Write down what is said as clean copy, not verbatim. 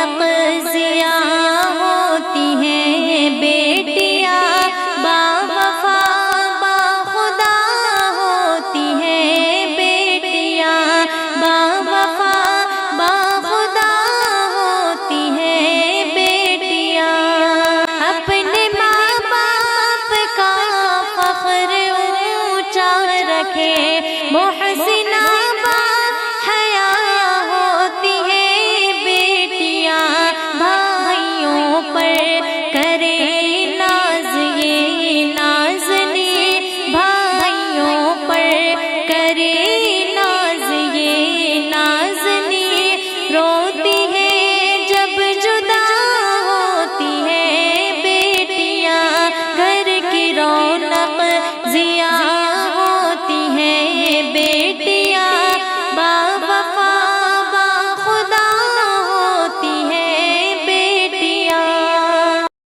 رونق ضیاء ہوتی ہیں بیٹیاں، باوفا باخدا ہوتی ہیں بیٹیاں، باوفا باخدا ہوتی ہیں بیٹیاں۔ اپنے ماں باپ کا فخر اونچا رکھے، محسنہ باحیا ہوتی ہیں بیٹیاں، بھائیوں پر کرے ناز یہ نازنی، بھائیوں پر کرے ناز یہ نازنی، روتی